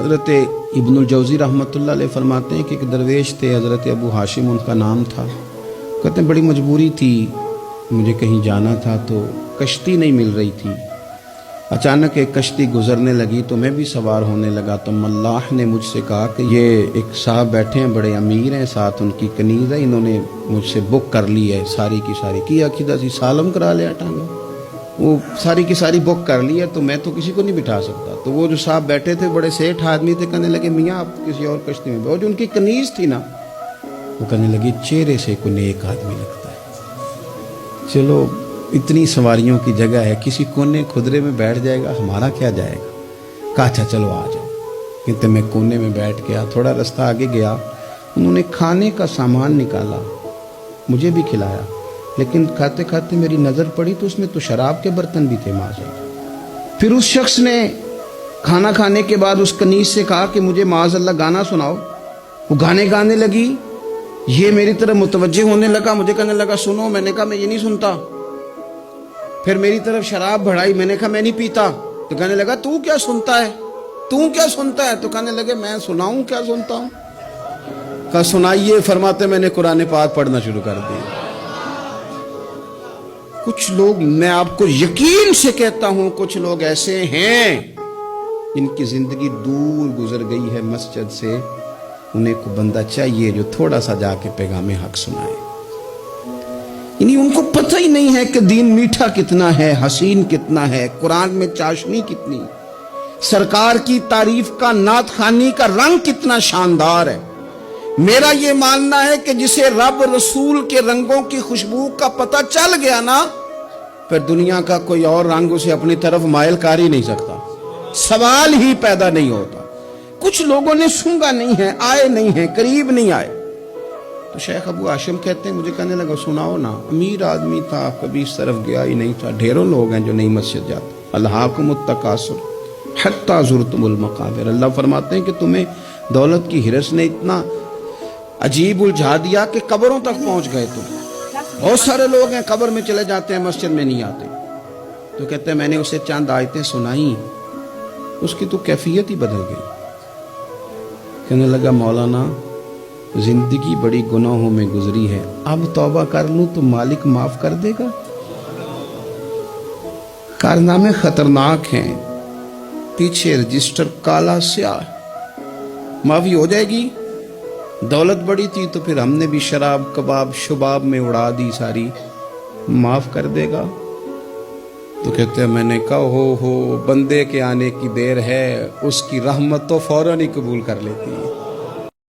حضرت ابن الجوزی رحمۃ اللہ علیہ فرماتے ہیں کہ ایک درویش تھے، حضرت ابو ہاشم ان کا نام تھا۔ کہتے ہیں بڑی مجبوری تھی، مجھے کہیں جانا تھا تو کشتی نہیں مل رہی تھی۔ اچانک ایک کشتی گزرنے لگی تو میں بھی سوار ہونے لگا تو ملاح نے مجھ سے کہا کہ یہ ایک صاحب بیٹھے ہیں، بڑے امیر ہیں، ساتھ ان کی کنیز ہے، انہوں نے مجھ سے بک کر لی ہے، ساری کی ساری کی عقیدہ سی سالم کرا لیا ٹانگا، وہ ساری کی ساری بک کر لی ہے تو میں تو کسی کو نہیں بٹھا سکتا۔ تو وہ جو صاحب بیٹھے تھے بڑے سیٹھ آدمی تھے، کہنے لگے میاں آپ کسی اور کشتی میں بیٹھو۔ جو ان کی کنیز تھی نا وہ کہنے لگی چہرے سے کوئی نیک آدمی لگتا ہے، چلو اتنی سواریوں کی جگہ ہے، کسی کونے خدرے میں بیٹھ جائے گا، ہمارا کیا جائے گا۔ کہا اچھا چلو آ جاؤ۔ کہتے میں کونے میں بیٹھ گیا، تھوڑا رستہ آگے گیا، انہوں نے کھانے کا سامان نکالا، مجھے بھی کھلایا، لیکن کھاتے کھاتے میری نظر پڑی تو اس میں تو شراب کے برتن بھی تھے معاذ۔ پھر اس شخص نے کھانا کھانے کے بعد اس کنیز سے کہا کہ مجھے معاذ اللہ گانا سناؤ۔ وہ گانے گانے لگی، یہ میری طرف متوجہ ہونے لگا، مجھے کہنے لگا سنو، میں نے کہا میں یہ نہیں سنتا۔ پھر میری طرف شراب بڑھائی، میں نے کہا میں نہیں پیتا۔ تو کہنے لگا تو کیا سنتا ہے، تو کیا سنتا ہے؟ تو کہنے لگے میں سناؤں کیا سنتا ہوں؟ کہا سنائیے۔ فرماتے میں نے قرآن پاک پڑھنا شروع کر دیا۔ کچھ لوگ، میں آپ کو یقین سے کہتا ہوں، کچھ لوگ ایسے ہیں جن کی زندگی دور گزر گئی ہے مسجد سے، انہیں کو بندہ چاہیے جو تھوڑا سا جا کے پیغام حق سنائے۔ یعنی ان کو پتہ ہی نہیں ہے کہ دین میٹھا کتنا ہے، حسین کتنا ہے، قرآن میں چاشنی کتنی، سرکار کی تعریف کا، نعت خوانی کا رنگ کتنا شاندار ہے۔ میرا یہ ماننا ہے کہ جسے رب رسول کے رنگوں کی خوشبو کا پتہ چل گیا نا، پھر دنیا کا کوئی اور رنگ اسے اپنی طرف مائل کر ہی نہیں سکتا، سوال ہی پیدا نہیں ہوتا۔ کچھ لوگوں نے سونگا نہیں ہے، آئے نہیں ہیں، قریب نہیں آئے۔ تو شیخ ابو ہاشم کہتے ہیں مجھے کہنے لگا سناؤ نا۔ امیر آدمی تھا، کبھی اس طرف گیا ہی نہیں تھا۔ ڈھیروں لوگ ہیں جو نہیں مسجد جاتے۔ الہاکم التکاثر حتی زرتم المقابر، اللہ فرماتے ہیں کہ تمہیں دولت کی ہرس نے اتنا عجیب الجھا دیا کہ قبروں تک پہنچ گئے تم۔ بہت سارے لوگ ہیں قبر میں چلے جاتے ہیں، مسجد میں نہیں آتے۔ تو کہتے ہیں میں نے اسے چند آیتیں سنائیں، اس کی تو کیفیت ہی بدل گئی۔ کہنے لگا مولانا زندگی بڑی گناہوں میں گزری ہے، اب توبہ کر لوں تو مالک معاف کر دے گا؟ کارنامے خطرناک ہیں، پیچھے رجسٹر کالا سیاہ، معافی ہو جائے گی۔ دولت بڑی تھی تو پھر ہم نے بھی شراب کباب شباب میں اڑا دی ساری، معاف کر دے گا؟ تو کہتے ہیں میں نے کہا ہو بندے کے آنے کی دیر ہے، اس کی رحمت تو فوراً ہی قبول کر لیتی ہے۔